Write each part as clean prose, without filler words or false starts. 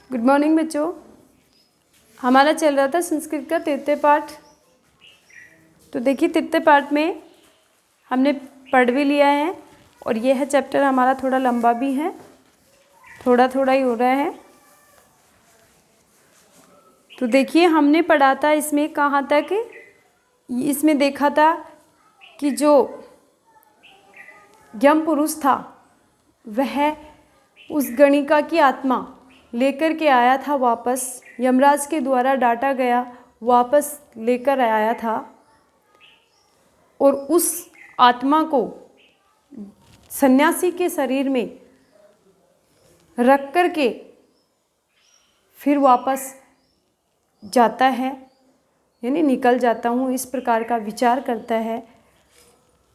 Good morning बच्चों। हमारा चल रहा था संस्कृत का तृतीय पाठ। तो देखिए तृतीय पाठ में हमने पढ़ भी लिया है और यह चैप्टर हमारा थोड़ा लंबा भी है, थोड़ा थोड़ा ही हो रहा है। तो देखिए हमने पढ़ा था इसमें कहाँ तक, इसमें देखा था कि जो यम पुरुष था वह उस गणिका की आत्मा लेकर के आया था वापस, यमराज के द्वारा डांटा गया, वापस लेकर आया था और उस आत्मा को सन्यासी के शरीर में रख कर के फिर वापस जाता है, यानी निकल जाता हूँ, इस प्रकार का विचार करता है।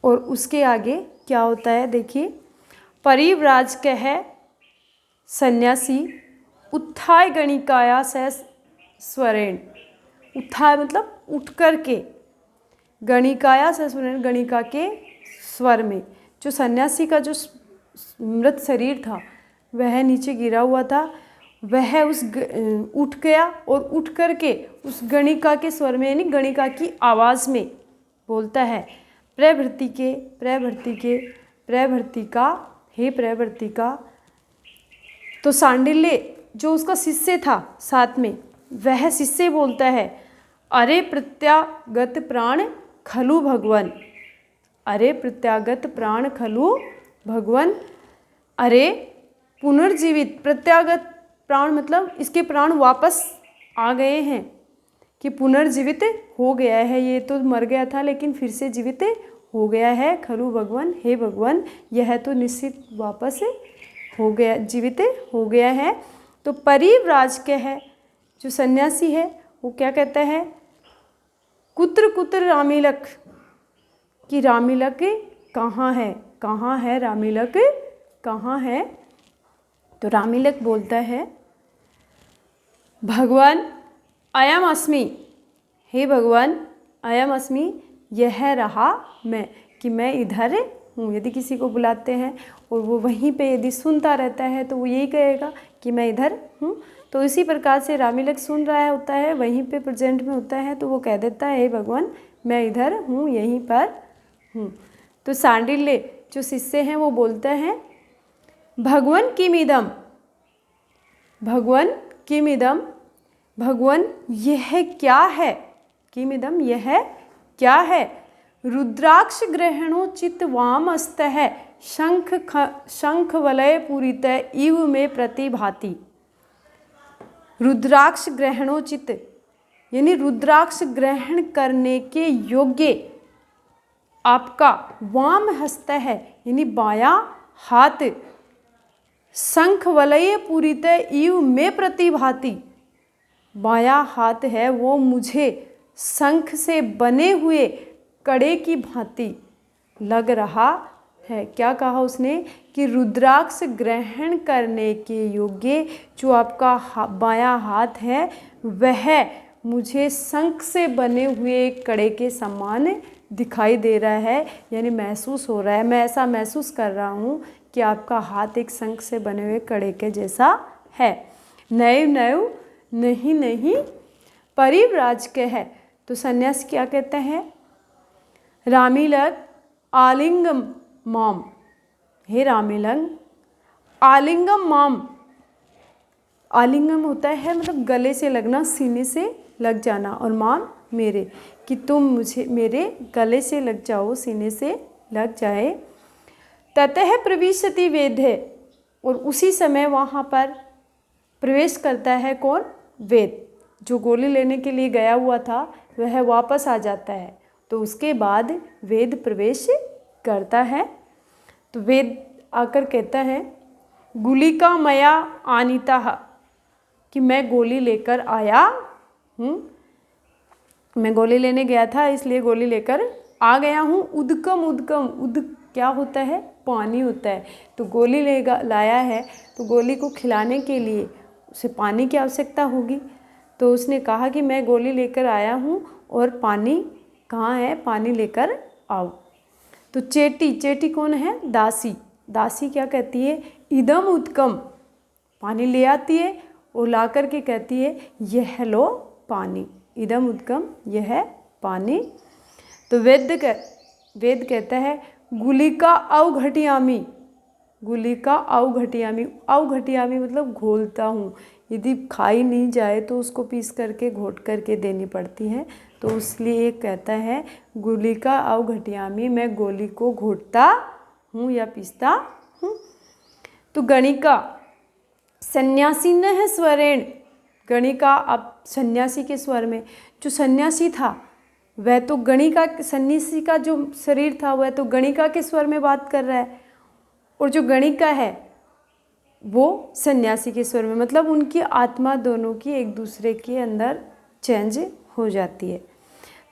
और उसके आगे क्या होता है देखिए, परिव्राजकः सन्यासी उत्थाय गणिकाया से स्वरेण। उत्थाय मतलब उठ कर के, गणिकाया से स्वरेण, गणिका के स्वर में। जो सन्यासी का जो मृत शरीर था वह नीचे गिरा हुआ था, वह उठ गया और उठ कर के उस गणिका के स्वर में, यानी गणिका की आवाज़ में बोलता है, प्रभृतिका, हे प्रभृतिका। तो सांडिल्य जो उसका शिष्य था साथ में, वह शिष्य बोलता है, अरे प्रत्यागत प्राण खलु भगवन, अरे प्रत्यागत प्राण खलु भगवन। अरे पुनर्जीवित, प्रत्यागत प्राण मतलब इसके प्राण वापस आ गए हैं, कि पुनर्जीवित हो गया है, ये तो मर गया था लेकिन फिर से जीवित हो गया है। खलु भगवन, हे भगवान, यह तो निश्चित वापस हो गया, जीवित हो गया है। तो परिव्राजक है जो सन्यासी है, वो क्या कहता है, कुत्र कुत्र रामिलक, कि रामिलक कहाँ है, कहाँ है रामिलक, कहाँ है। तो रामिलक बोलता है, भगवान अयम अस्मि, हे भगवान अयम अस्मि, यह रहा मैं, कि मैं इधर हूँ। यदि किसी को बुलाते हैं और वो वहीं पे यदि सुनता रहता है तो वो यही कहेगा कि मैं इधर हूँ। तो इसी प्रकार से रामिलक सुन रहा होता है, वहीं पे प्रेजेंट में होता है, तो वो कह देता है, हे भगवान मैं इधर हूँ, यहीं पर हूँ। तो सांडिल्य जो शिष्य हैं वो बोलते हैं, भगवान किमिदम, भगवान किमिदम, भगवान यह क्या है, किमिदम यह क्या है। रुद्राक्ष ग्रहणोचित वामस्तः शंख वलय पूरित इव में प्रतिभाति। रुद्राक्ष ग्रहणोचित यानी रुद्राक्ष ग्रहण करने के योग्य आपका वाम हस्त है, यानी बायां हाथ, शंख वलय पूरित इव में प्रतिभाति, बायां हाथ है वो मुझे शंख से बने हुए कड़े की भांति लग रहा है। क्या कहा उसने, कि रुद्राक्ष ग्रहण करने के योग्य जो आपका बायां हाथ है वह मुझे शंख से बने हुए कड़े के समान दिखाई दे रहा है, यानी महसूस हो रहा है, मैं ऐसा महसूस कर रहा हूँ कि आपका हाथ एक शंख से बने हुए कड़े के जैसा है। नैव नैव, नहीं नहीं, परिव्राजक है। तो सन्यासी क्या कहता है, रामिलक आलिंगम माम, हे रामिलंग आलिंगम माम। आलिंगम होता है मतलब गले से लगना, सीने से लग जाना, और माम मेरे, कि तुम मुझे मेरे गले से लग जाओ, सीने से लग जाए। ततः प्रविशति वेद, और उसी समय वहाँ पर प्रवेश करता है कौन, वेद। जो गोली लेने के लिए गया हुआ था वह वापस आ जाता है, तो उसके बाद वेद प्रवेश करता है। तो वेद आकर कहता है, गुलिका मया आनीता, कि मैं गोली लेकर आया हूँ, मैं गोली लेने गया था इसलिए गोली लेकर आ गया हूँ। उदकम, उदकम, उद क्या होता है, पानी होता है। तो गोली लाया है तो गोली को खिलाने के लिए उसे पानी की आवश्यकता होगी। तो उसने कहा कि मैं गोली लेकर आया हूँ और पानी कहाँ है, पानी लेकर आओ। तो चेटी, चेटी कौन है, दासी। दासी क्या कहती है, इदम उत्कम, पानी ले आती है और ला करके कहती है यह लो पानी, इदम उदकम, यह है पानी। तो वेद कहता है गुलिका अवघटियामी, गुलिका अवघटियामी, अवघटियामी मतलब घोलता हूँ, यदि खाई नहीं जाए तो उसको पीस करके घोट करके देनी पड़ती है, तो इसलिए कहता है गुलिका अवघटियामी, मैं गोली को घोटता हूँ या पीसता हूँ। तो गणिका सन्यासी न है स्वरेण, गणिका अब सन्यासी के स्वर में, जो सन्यासी था वह तो गणिका, सन्यासी का जो शरीर था वह तो गणिका के स्वर में बात कर रहा है, और जो गणिका है वो सन्यासी के स्वर में, मतलब उनकी आत्मा दोनों की एक दूसरे के अंदर चेंज हो जाती है।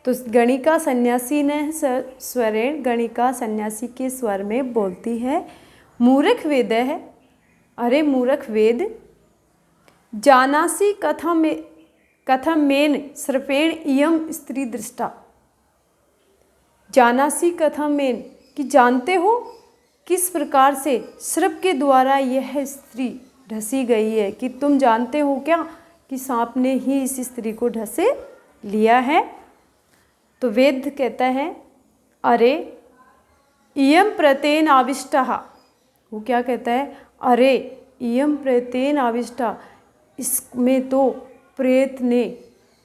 तो गणिका सन्यासी ने स्वरेण, गणिका सन्यासी के स्वर में बोलती है मूर्ख वेद है, अरे मूर्ख वेद, जानासी कथमेन सर्पेण इयं स्त्री दृष्टा, जानासी कथमेन कि जानते हो किस प्रकार से सर्प के द्वारा यह स्त्री ढसी गई है, कि तुम जानते हो क्या कि सांप ने ही इस स्त्री को ढसे लिया है। तो वेद कहता है अरे इयं प्रतेन आविष्टः, वो क्या कहता है, अरे इयं प्रतेन आविष्टा, इसमें तो प्रेत ने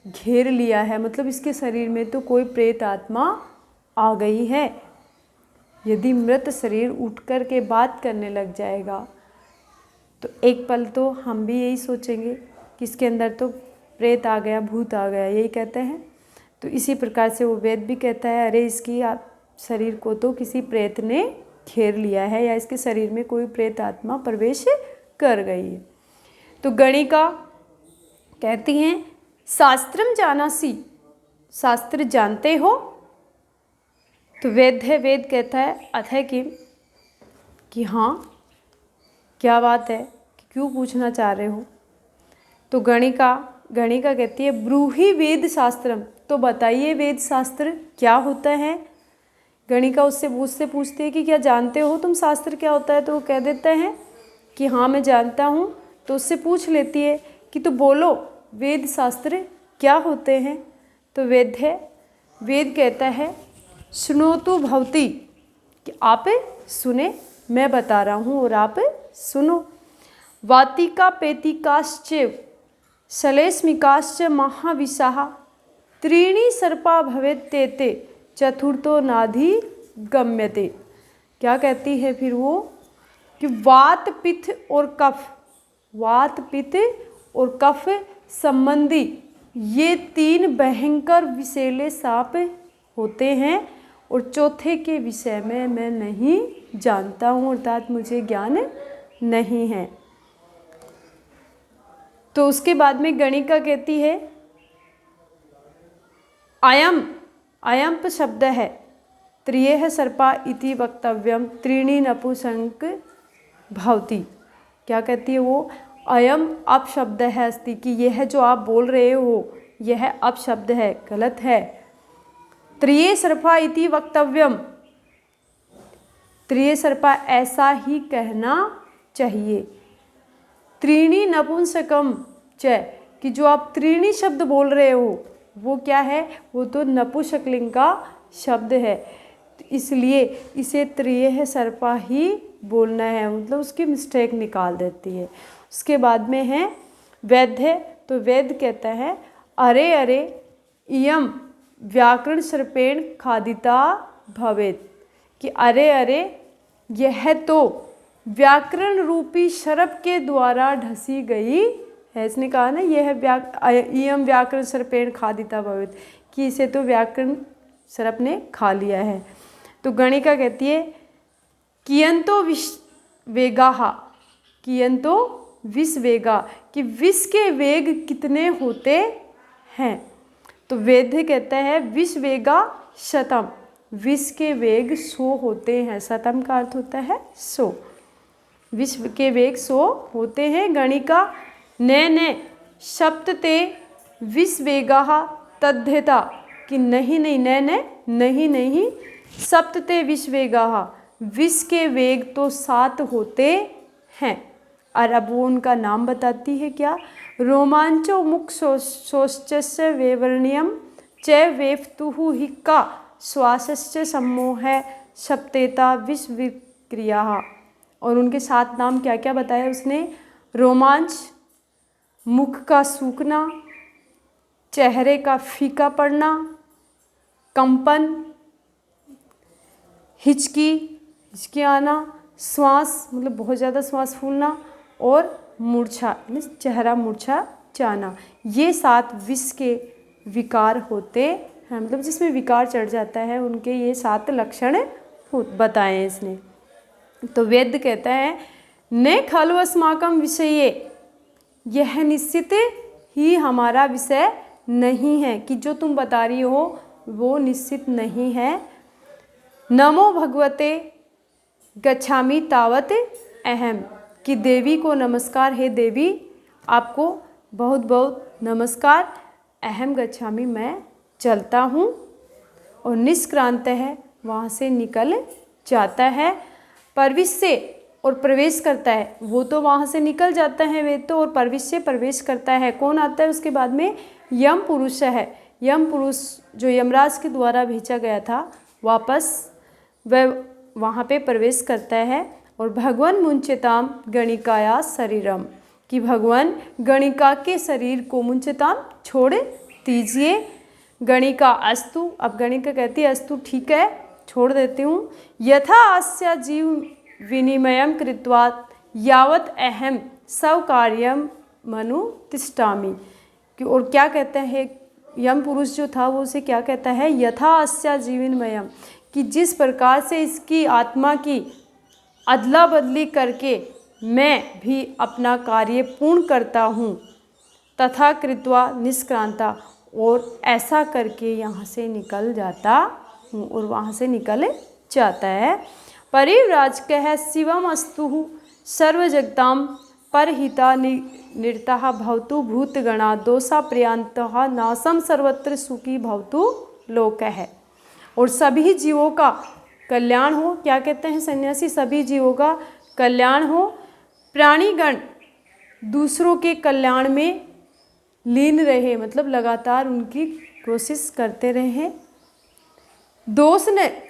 घेर लिया है, मतलब इसके शरीर में तो कोई प्रेत आत्मा आ गई है। यदि मृत शरीर उठ कर के बात करने लग जाएगा तो एक पल तो हम भी यही सोचेंगे कि इसके अंदर तो प्रेत आ गया, भूत आ गया, यही कहते हैं। तो इसी प्रकार से वो वेद भी कहता है अरे इसकी शरीर को तो किसी प्रेत ने घेर लिया है, या इसके शरीर में कोई प्रेत आत्मा प्रवेश कर गई है। तो गणिका कहती हैं शास्त्रम जानासी, शास्त्र जानते हो। तो वेद कहता है अथय कि हाँ क्या बात है, कि क्यों पूछना चाह रहे हो। तो गणिका कहती है ब्रूहि वेद शास्त्रम, तो बताइए वेद शास्त्र क्या होता है। गणिका उससे पूछती है कि क्या जानते हो तुम शास्त्र क्या होता है, तो वो कह देता है कि हाँ मैं जानता हूँ। तो उससे पूछ लेती है कि तो बोलो वेद शास्त्र क्या होते हैं। तो वेद कहता है सुनोतु भवती, कि आप सुने, मैं बता रहा हूँ और आप सुनो। वातिका पेतिकाश्च शलेष्मिकाश्च महाविशाः त्रीणि सर्पा भवेत्तेते चतुर्थो नाधि गम्यते। क्या कहती है फिर वो कि वात पित्त और कफ संबंधी ये 3 भयंकर विषैले सांप होते हैं, और चौथे के विषय में मैं नहीं जानता हूँ, अर्थात मुझे ज्ञान नहीं है। तो उसके बाद में गणिका कहती है अयम शब्द है त्रियः सर्पा इति वक्तव्यम त्रीणि नपुंसक भवति। क्या कहती है वो, अयम अपशब्द है अस्ति, कि यह जो आप बोल रहे हो यह अपशब्द है, गलत है। त्रिये सर्पा इति वक्तव्यम, त्रिये सर्पा ऐसा ही कहना चाहिए। त्रीणि नपुंसकम च, कि जो आप त्रीणि शब्द बोल रहे हो वो क्या है, वो तो नपुंसकलिंग का शब्द है, इसलिए इसे त्रियः सर्पा ही बोलना है, मतलब उसकी मिस्टेक निकाल देती है। उसके बाद में है वेद तो वेद कहता है अरे इयम व्याकरण सर्पेण खादिता भवेत्, कि अरे यह तो व्याकरण रूपी सर्प के द्वारा ढसी गई है। इसने कहा ना यह इयम व्याकरण सर्पेण खादिता भवेत्, कि इसे तो व्याकरण सर्प ने खा लिया है। तो गणिका कहती है कियंतो विषवेगाः, कियंतो विषवेगा, कि विष के वेग कितने होते हैं। तो वेद कहता है विषवेगा शतम, विष के वेग 100 होते हैं, शतम का अर्थ होता है 100, विश्व के वेग 100 होते हैं। गणिका न सप्तते विषवेगाः तद्धेता, कि नहीं सप्तते विषवेगाः, विष के वेग तो 7 होते हैं। और अब वो उनका नाम बताती है क्या, रोमांचो मुख शोश्चस्य वेवर्ण्यम च वेफ्तुः हि का श्वासस्य सम्मोह सप्तेता विषविक्रिया। और उनके 7 नाम क्या क्या बताया उसने? रोमांच, मुख का सूखना, चेहरे का फीका पड़ना, कंपन, हिचकी आना, श्वास मतलब बहुत ज़्यादा श्वास फूलना, और मूर्छा मीन्स चेहरा मूर्छा जाना। ये 7 विष के विकार होते हैं, मतलब जिसमें विकार चढ़ जाता है, उनके ये 7 लक्षण बताए हैं इसने। तो वेद कहता है न खलु अस्माकं विषये, यह निश्चित ही हमारा विषय नहीं है, कि जो तुम बता रही हो वो निश्चित नहीं है। नमो भगवते गच्छामि तावत अहम, कि देवी को नमस्कार, हे देवी आपको बहुत बहुत नमस्कार। अहम गच्छामि मैं चलता हूँ, और निष्क्रांत है वहाँ से निकल जाता है। परविश से और प्रवेश करता है, वो तो वहाँ से निकल जाता है वे तो, और परविश से प्रवेश करता है। कौन आता है उसके बाद में? यम पुरुष है। यम पुरुष जो यमराज के द्वारा भेजा गया था वापस, वह वहाँ पे प्रवेश करता है। और भगवान मुंचताम गणिकाया शरीरम, कि भगवान गणिका के शरीर को मुंचताम छोड़ दीजिए। गणिका अस्तु, अब गणिका कहती है अस्तु ठीक है छोड़ देती हूँ। यथा अस्य जीव विनिमयम कृत्वा यावत अहम सब कार्यम मनु तिष्ठामि। और क्या कहते हैं यम पुरुष जो था वो उसे क्या कहता है? यथा अस्य जीवनमयम, कि जिस प्रकार से इसकी आत्मा की अदला बदली करके मैं भी अपना कार्य पूर्ण करता हूँ, तथा कृत्वा निष्क्रांता, और ऐसा करके यहाँ से निकल जाता हूँ, और वहाँ से निकल जाता है। परिव्राजकः शिवम अस्तु सर्वजगतां परहिता निरतः भवतु भूतगणा दोषा प्रियांतः नासम सर्वत्र सुखी भवतु लोकः। और सभी जीवों का कल्याण हो। क्या कहते हैं सन्यासी? सभी जीवों का कल्याण हो। प्राणीगण दूसरों के कल्याण में लीन रहे, मतलब लगातार उनकी कोशिश करते रहें। दोष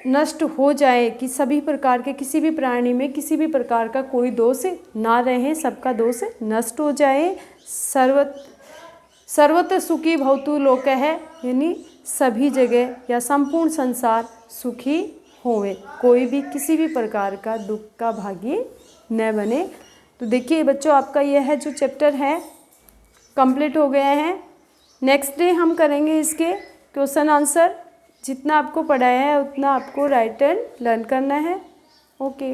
नष्ट हो जाए, कि सभी प्रकार के किसी भी प्राणी में किसी भी प्रकार का कोई दोष ना रहे, सबका दोष नष्ट हो जाए। सर्वत्र सुखी भवतु लोकः है, यानी सभी जगह या संपूर्ण संसार सुखी होवे, कोई भी किसी भी प्रकार का दुख का भागी न बने। तो देखिए बच्चों, आपका यह है जो चैप्टर है कंप्लीट हो गया है। नेक्स्ट डे हम करेंगे इसके क्वेश्चन आंसर। जितना आपको पढ़ाया है उतना आपको राइट एंड लर्न करना है। ओके।